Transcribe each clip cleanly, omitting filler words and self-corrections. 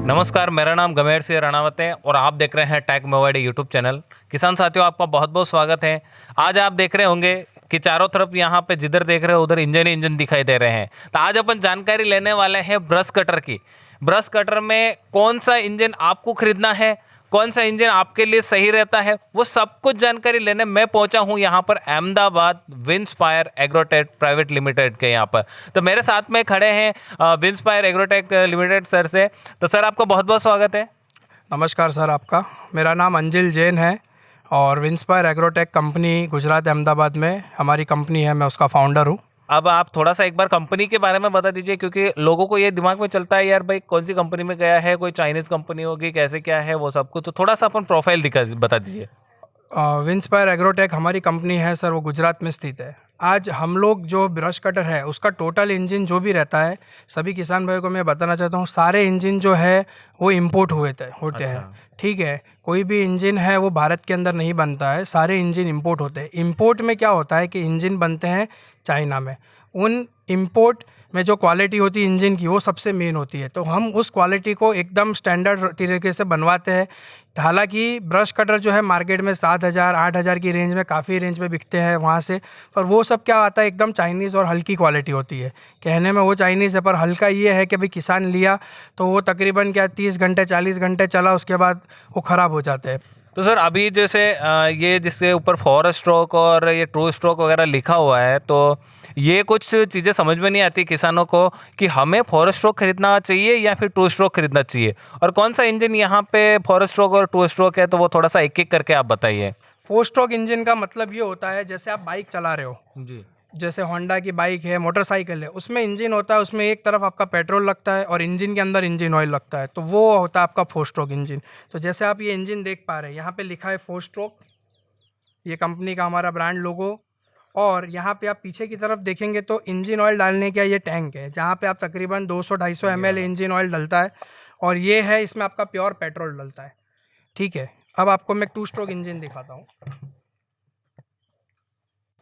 नमस्कार, मेरा नाम गमेर सिंह राणावत है और आप देख रहे हैं टेक मोबाइल यूट्यूब चैनल। किसान साथियों, आपका बहुत बहुत स्वागत है। आज आप देख रहे होंगे कि चारों तरफ यहाँ पे जिधर देख रहे हो उधर इंजन ही इंजन दिखाई दे रहे हैं। तो आज अपन जानकारी लेने वाले हैं ब्रश कटर की। ब्रश कटर में कौन सा इंजन आपको खरीदना है, कौन सा इंजन आपके लिए सही रहता है, वो सब कुछ जानकारी लेने मैं पहुंचा हूं यहाँ पर अहमदाबाद विंस्पायर एग्रोटेक प्राइवेट लिमिटेड के यहाँ पर। तो मेरे साथ में खड़े हैं विंस्पायर एग्रोटेक लिमिटेड सर से। तो सर, आपका बहुत बहुत स्वागत है। नमस्कार सर, आपका। मेरा नाम अंजिल जैन है और विंस्पायर एग्रोटेक कंपनी गुजरात अहमदाबाद में हमारी कंपनी है, मैं उसका फाउंडर हूँ। अब आप थोड़ा सा एक बार कंपनी के बारे में बता दीजिए, क्योंकि लोगों को ये दिमाग में चलता है यार भाई कौन सी कंपनी में गया है, कोई चाइनीज़ कंपनी होगी, कैसे क्या है वो सब कुछ। तो थोड़ा सा अपन प्रोफाइल बता दीजिए। विंस्पायर एग्रोटेक हमारी कंपनी है सर, वो गुजरात में स्थित है। आज हम लोग जो ब्रश कटर है उसका टोटल इंजन जो भी रहता है, सभी किसान भाइयों को मैं बताना चाहता हूँ, सारे इंजन जो है वो इंपोर्ट होते हैं। ठीक है, कोई भी इंजन है वो भारत के अंदर नहीं बनता है, सारे इंजन इंपोर्ट होते हैं। इंपोर्ट में क्या होता है कि इंजन बनते हैं चाइना में। उन इंपोर्ट में जो क्वालिटी होती है इंजन की वो सबसे मेन होती है, तो हम उस क्वालिटी को एकदम स्टैंडर्ड तरीके से बनवाते हैं। हालांकि ब्रश कटर जो है मार्केट में 7,000 8,000 की रेंज में काफ़ी रेंज में बिकते हैं वहाँ से, पर वो सब क्या आता है एकदम चाइनीज़ और हल्की क्वालिटी होती है। कहने में वो चाइनीज़ है पर हल्का ये है कि भाई किसान लिया तो वो तकरीबन क्या 30 घंटे 40 घंटे चला, उसके बाद वो ख़राब हो जाते हैं। तो सर, अभी जैसे ये जिसके ऊपर 4 स्ट्रोक और ये 2 स्ट्रोक वगैरह लिखा हुआ है, तो ये कुछ चीज़ें समझ में नहीं आती किसानों को कि हमें 4 स्ट्रोक खरीदना चाहिए या फिर 2 स्ट्रोक खरीदना चाहिए, और कौन सा इंजन यहाँ पे 4 स्ट्रोक और 2 स्ट्रोक है, तो वो थोड़ा सा एक एक करके आप बताइए। 4 स्ट्रोक इंजन का मतलब ये होता है, जैसे आप बाइक चला रहे हो जी। जैसे होंडा की बाइक है, मोटरसाइकिल है, उसमें इंजन होता है, उसमें एक तरफ आपका पेट्रोल लगता है और इंजन के अंदर इंजन ऑयल लगता है, तो वो होता है आपका 4 स्ट्रोक इंजन। तो जैसे आप ये इंजन देख पा रहे हैं, यहाँ पे लिखा है 4 स्ट्रोक, ये कंपनी का हमारा ब्रांड लोगो। और यहाँ पे आप पीछे की तरफ देखेंगे तो इंजन ऑयल डालने का ये टैंक है, जहाँ पे आप तकरीबन 200-250 ml इंजन ऑयल डलता है, और ये है इसमें आपका प्योर पेट्रोल डलता है। ठीक है, अब आपको मैं 2 स्ट्रोक इंजन दिखाता हूँ।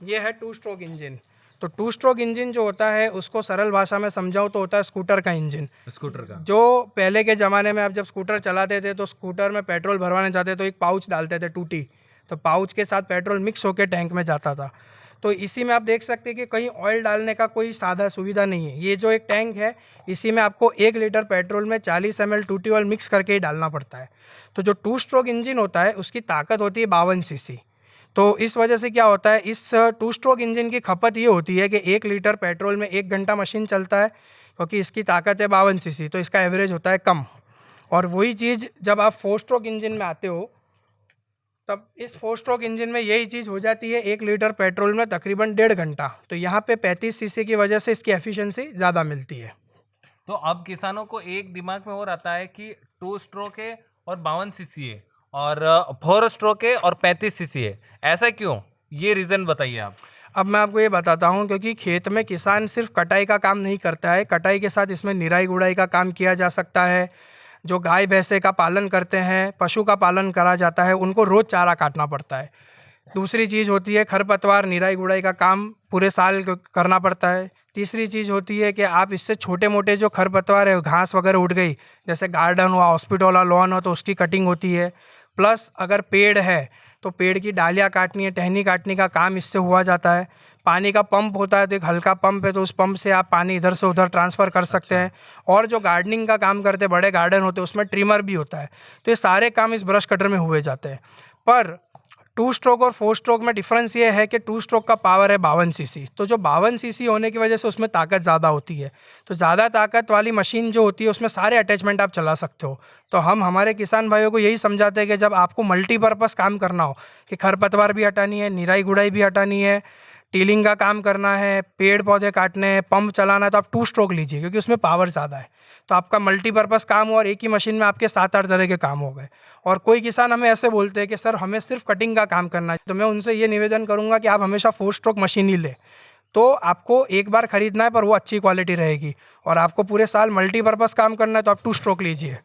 ये है 2 स्ट्रोक इंजन। तो 2 स्ट्रोक इंजन जो होता है उसको सरल भाषा में समझाऊँ तो होता है स्कूटर का इंजन। स्कूटर का जो पहले के ज़माने में आप जब स्कूटर चलाते थे तो स्कूटर में पेट्रोल भरवाने जाते तो एक पाउच डालते थे टूटी, तो पाउच के साथ पेट्रोल मिक्स होकर टैंक में जाता था। तो इसी में आप देख सकते हैं कि कहीं ऑयल डालने का कोई सादा सुविधा नहीं है। ये जो एक टैंक है, इसी में आपको 1 लीटर पेट्रोल में 40 ml टूटी ऑयल मिक्स करके ही डालना पड़ता है। तो जो 2 स्ट्रोक इंजन होता है उसकी ताकत होती है 52 cc। तो इस वजह से क्या होता है, इस 2 स्ट्रोक इंजन की खपत ये होती है कि 1 लीटर पेट्रोल में 1 घंटा मशीन चलता है, क्योंकि इसकी ताकत है 52 cc, तो इसका एवरेज होता है कम। और वही चीज़ जब आप 4 स्ट्रोक इंजन में आते हो तब इस 4 स्ट्रोक इंजन में यही चीज़ हो जाती है 1 लीटर पेट्रोल में तकरीबन 1.5 घंटा। तो यहाँ पे 35 cc की वजह से इसकी एफिशिएंसी ज़्यादा मिलती है। तो अब किसानों को एक दिमाग में और आता है कि 2 स्ट्रोक है और 52 सीसी है, और 4 स्ट्रोक है और 35 सीसी है। ऐसा क्यों, ये रीज़न बताइए आप। अब मैं आपको ये बताता हूँ, क्योंकि खेत में किसान सिर्फ कटाई का काम नहीं करता है, कटाई के साथ इसमें निराई गुड़ाई का काम किया जा सकता है। जो गाय भैंसे का पालन करते हैं, पशु का पालन करा जाता है, उनको रोज़ चारा काटना पड़ता है। दूसरी चीज़ होती है खरपतवार निराई गुड़ाई का काम पूरे साल करना पड़ता है। तीसरी चीज़ होती है कि आप इससे छोटे मोटे जो खरपतवार है, घास वगैरह उठ गई, जैसे गार्डन हुआ, हॉस्पिटल हुआ, लॉन हो, तो उसकी कटिंग होती है। प्लस अगर पेड़ है तो पेड़ की डालियाँ काटनी है, टहनी काटने का काम इससे हुआ जाता है। पानी का पंप होता है, तो एक हल्का पंप है, तो उस पंप से आप पानी इधर से उधर ट्रांसफ़र कर सकते हैं। और जो गार्डनिंग का काम करते हैं, बड़े गार्डन होते हैं, उसमें ट्रिमर भी होता है। तो ये सारे काम इस ब्रश कटर में हुए जाते हैं। पर 2 स्ट्रोक और 4 स्ट्रोक में डिफरेंस ये है कि 2 स्ट्रोक का पावर है 52 cc, तो जो 52 cc होने की वजह से उसमें ताकत ज़्यादा होती है। तो ज़्यादा ताकत वाली मशीन जो होती है उसमें सारे अटैचमेंट आप चला सकते हो। तो हम हमारे किसान भाइयों को यही समझाते हैं कि जब आपको मल्टीपर्पज़ काम करना हो, कि खरपतवार भी हटानी है, निराई गुड़ाई भी हटानी है, टीलिंग का काम करना है, पेड़ पौधे काटने हैं, पंप चलाना है, तो आप 2 स्ट्रोक लीजिए, क्योंकि उसमें पावर ज़्यादा है। तो आपका मल्टीपर्पज़ काम हो और एक ही मशीन में आपके 7-8 तरह के काम हो गए। और कोई किसान हमें ऐसे बोलते हैं कि सर हमें सिर्फ कटिंग का काम करना है, तो मैं उनसे ये निवेदन करूँगा कि आप हमेशा 4 स्ट्रोक मशीन ही लें। तो आपको एक बार ख़रीदना है पर वो अच्छी क्वालिटी रहेगी, और आपको पूरे साल मल्टीपर्पज़ काम करना है तो आप 2 स्ट्रोक लीजिए।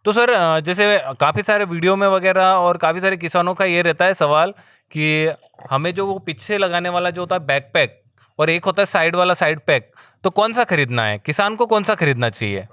तो सर, जैसे काफ़ी सारे वीडियो में वगैरह और काफ़ी सारे किसानों का ये रहता है सवाल कि हमें जो वो पीछे लगाने वाला जो होता है बैक पैक, और एक होता है साइड वाला साइड पैक, तो कौन सा खरीदना है, किसान को कौन सा खरीदना चाहिए?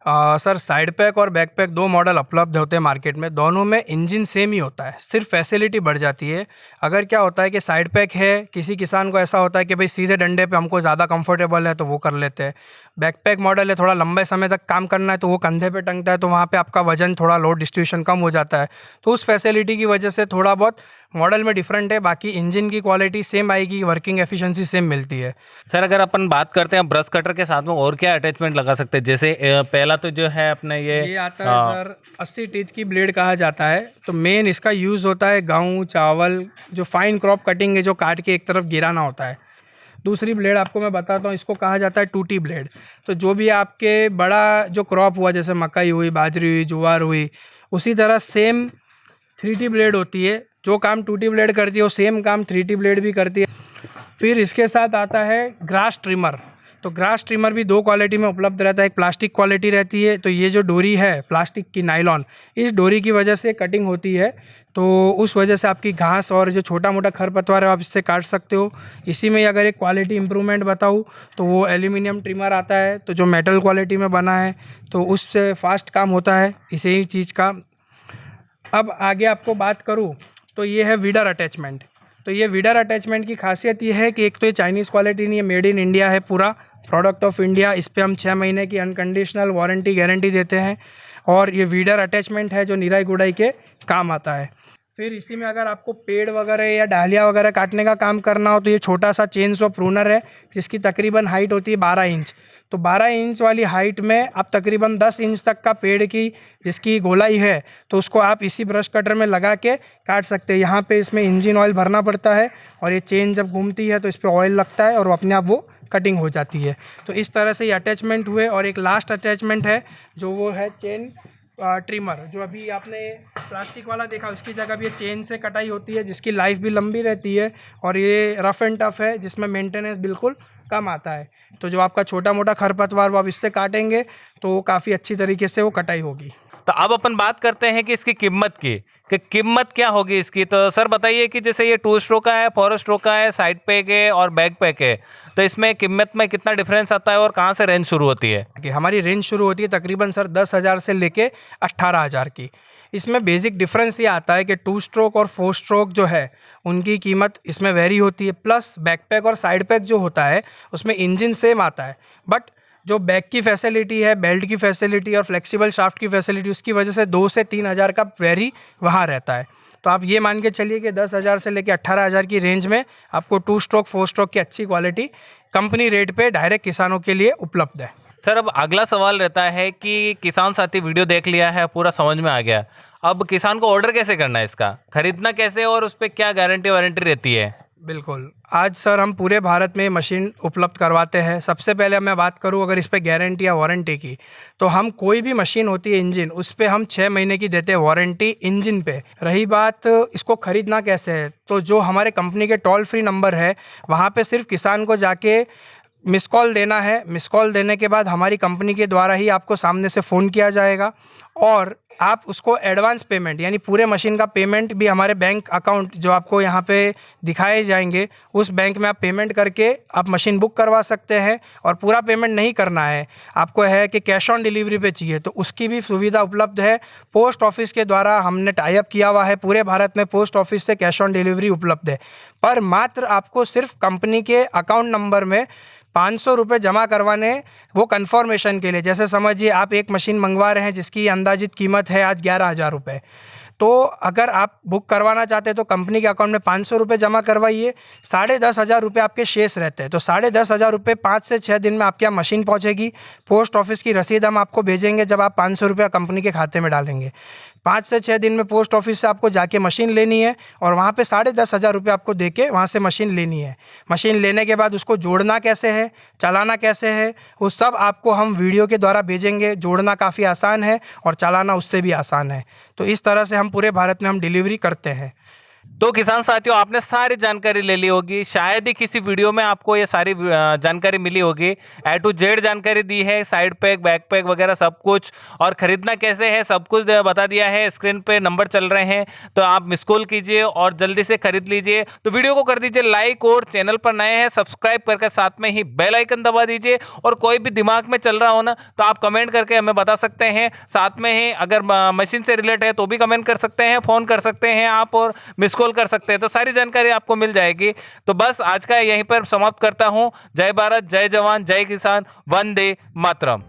सर साइड पैक और बैक पैक दो मॉडल उपलब्ध होते हैं मार्केट में। दोनों में इंजन सेम ही होता है, सिर्फ फैसिलिटी बढ़ जाती है। अगर क्या होता है कि साइड पैक है, किसी किसान को ऐसा होता है कि भाई सीधे डंडे पे हमको ज़्यादा कंफर्टेबल है तो वो कर लेते हैं। बैक पैक मॉडल है, थोड़ा लंबे समय तक काम करना है तो वो कंधे पे टंगता है, तो वहाँ पे आपका वजन थोड़ा लोड डिस्ट्रीब्यूशन कम हो जाता है। तो उस फैसिलिटी की वजह से थोड़ा बहुत मॉडल में डिफरेंट है, बाकी इंजन की क्वालिटी सेम आएगी, वर्किंग एफिशिएंसी सेम मिलती है। सर अगर अपन बात करते हैं ब्रश कटर के साथ में और क्या अटैचमेंट लगा सकते हैं, जैसे पहला तो जो है अपने ये आता है सर 80 टीथ की ब्लेड कहा जाता है। तो मेन इसका यूज़ होता है गेहूँ चावल, जो फाइन क्रॉप कटिंग है, जो काट के एक तरफ गिराना होता है। दूसरी ब्लेड आपको मैं बताता हूँ, इसको कहा जाता है टूटी ब्लेड। तो जो भी आपके बड़ा जो क्रॉप हुआ, जैसे मकई हुई, बाजरी हुई, ज्वार हुई, उसी तरह सेम 3T ब्लेड होती है। जो काम टूटी ब्लेड करती है वो सेम काम 3T ब्लेड भी करती है। फिर इसके साथ आता है ग्रास ट्रिमर। तो ग्रास ट्रिमर भी दो क्वालिटी में उपलब्ध रहता है, एक प्लास्टिक क्वालिटी रहती है। तो ये जो डोरी है प्लास्टिक की नायलॉन, इस डोरी की वजह से कटिंग होती है, तो उस वजह से आपकी घास और जो छोटा मोटा खरपतवार है आप इससे काट सकते हो। इसी में अगर एक क्वालिटी इंप्रूवमेंट बताऊँ तो वो एल्यूमिनियम ट्रिमर आता है, तो जो मेटल क्वालिटी में बना है, तो उससे फास्ट काम होता है इसी ही चीज़ का। अब आगे आपको बात करूँ तो ये है वीडर अटैचमेंट। तो ये वीडर अटैचमेंट की खासियत ये है कि एक तो ये चाइनीज़ क्वालिटी नहीं है, मेड इन इंडिया है, पूरा प्रोडक्ट ऑफ इंडिया। इस पे हम 6 महीने की अनकंडीशनल वारंटी गारंटी देते हैं। और ये वीडर अटैचमेंट है जो निराई गुड़ाई के काम आता है। फिर इसी में अगर आपको पेड़ वगैरह या डालियाँ वगैरह काटने का काम करना हो तो ये छोटा सा चेन सॉ प्रूनर है, जिसकी तकरीबन हाइट होती है 12 इंच। तो 12 इंच वाली हाइट में आप तकरीबन 10 इंच तक का पेड़ की जिसकी गोलाई है, तो उसको आप इसी ब्रश कटर में लगा के काट सकते हैं। यहाँ पे इसमें इंजन ऑयल भरना पड़ता है और ये चेन जब घूमती है तो इस पर ऑयल लगता है और वो अपने आप वो कटिंग हो जाती है। तो इस तरह से ये अटैचमेंट हुए। और एक लास्ट अटैचमेंट है जो वो है चेन ट्रिमर। जो अभी आपने प्लास्टिक वाला देखा, उसकी जगह भी ये चेन से कटाई होती है, जिसकी लाइफ भी लंबी रहती है। और ये रफ़ एंड टफ़ है, जिसमें मेंटेनेंस बिल्कुल कम आता है। तो जो आपका छोटा मोटा खरपतवार वो आप इससे काटेंगे तो काफ़ी अच्छी तरीके से वो कटाई होगी। तो अब अपन बात करते हैं कि इसकी कीमत की, कि कीमत क्या होगी इसकी। तो सर बताइए कि जैसे ये 2 स्ट्रोक का है, 4 स्ट्रोक का है, साइड पैक है और बैक पैक है, तो इसमें कीमत में कितना डिफरेंस आता है और कहाँ से रेंज शुरू होती है? कि हमारी रेंज शुरू होती है तकरीबन सर 10,000 से लेके 18,000 की। इसमें बेसिक डिफरेंस ये आता है कि 2 स्ट्रोक और 4 स्ट्रोक जो है उनकी कीमत इसमें वेरी होती है। प्लस बैकपैक और साइड पैक जो होता है उसमें इंजन सेम आता है, बट जो बैक की फैसिलिटी है, बेल्ट की फैसिलिटी और फ्लेक्सिबल शाफ्ट की फैसिलिटी, उसकी वजह से 2 से 3,000 का वेरी वहाँ रहता है। तो आप ये मान के चलिए कि 10,000 से लेकर 18,000 की रेंज में आपको 2 स्ट्रोक 4 स्ट्रोक की अच्छी क्वालिटी कंपनी रेट पे डायरेक्ट किसानों के लिए उपलब्ध है। सर अब अगला सवाल रहता है कि किसान साथी वीडियो देख लिया है, पूरा समझ में आ गया, अब किसान को ऑर्डर कैसे करना है, इसका खरीदना कैसे और उस पर क्या गारंटी वारंटी रहती है? बिल्कुल, आज सर हम पूरे भारत में मशीन उपलब्ध करवाते हैं। सबसे पहले मैं बात करूं अगर इस पे गारंटी या वारंटी की, तो हम कोई भी मशीन होती है इंजन, उस पे हम 6 महीने की देते हैं वारंटी इंजन पे। रही बात इसको ख़रीदना कैसे है, तो जो हमारे कंपनी के टोल फ्री नंबर है वहाँ पे सिर्फ किसान को जाके मिस कॉल देना है। मिस कॉल देने के बाद हमारी कंपनी के द्वारा ही आपको सामने से फ़ोन किया जाएगा और आप उसको एडवांस पेमेंट यानी पूरे मशीन का पेमेंट भी हमारे बैंक अकाउंट जो आपको यहाँ पे दिखाए जाएंगे, उस बैंक में आप पेमेंट करके आप मशीन बुक करवा सकते हैं। और पूरा पेमेंट नहीं करना है, आपको है कि कैश ऑन डिलीवरी पे चाहिए, तो उसकी भी सुविधा उपलब्ध है। पोस्ट ऑफिस के द्वारा हमने टाई अप किया हुआ है, पूरे भारत में पोस्ट ऑफिस से कैश ऑन डिलीवरी उपलब्ध है। पर मात्र आपको सिर्फ कंपनी के अकाउंट नंबर में 500 रुपये जमा करवाने, वो कन्फर्मेशन के लिए। जैसे समझिए आप एक मशीन मंगवा रहे हैं जिसकी अंदाजित कीमत है आज 11,000 रुपये, तो अगर आप बुक करवाना चाहते हैं तो कंपनी के अकाउंट में 500 रुपये जमा करवाइए, 10,500 रुपये आपके शेष रहते हैं। तो 10,500 रुपये 5 से 6 दिन में आपके यहाँ मशीन पहुँचेगी। पोस्ट ऑफिस की रसीद हम आपको भेजेंगे जब आप 500 रुपये कंपनी के खाते में डालेंगे। 5 से 6 दिन में पोस्ट ऑफिस से आपको जाके मशीन लेनी है और वहाँ पे 10,500 रुपये आपको दे के वहाँ से मशीन लेनी है। मशीन लेने के बाद उसको जोड़ना कैसे है, चलाना कैसे है, वो सब आपको हम वीडियो के द्वारा भेजेंगे। जोड़ना काफ़ी आसान है और चलाना उससे भी आसान है। तो इस तरह से हम पूरे भारत में हम डिलीवरी करते हैं। तो किसान साथियों, आपने सारी जानकारी ले ली होगी, शायद ही किसी वीडियो में आपको ये सारी जानकारी मिली होगी। A to Z जानकारी दी है, साइड पैक, बैक पैक वगैरह सब कुछ, और खरीदना कैसे है सब कुछ बता दिया है। स्क्रीन पे नंबर चल रहे हैं, तो आप मिस कॉल कीजिए और जल्दी से खरीद लीजिए। तो वीडियो को कर दीजिए लाइक, और चैनल पर नए हैं सब्सक्राइब करके साथ में ही बेल आइकन दबा दीजिए। और कोई भी दिमाग में चल रहा हो ना, तो आप कमेंट करके हमें बता सकते हैं। साथ में ही अगर मशीन से रिलेट है तो भी कमेंट कर सकते हैं, फोन कर सकते हैं आप, और मिस कॉल कर सकते हैं, तो सारी जानकारी आपको मिल जाएगी। तो बस आज का यहीं पर समाप्त करता हूं। जय भारत, जय जवान, जय किसान, वंदे मातरम।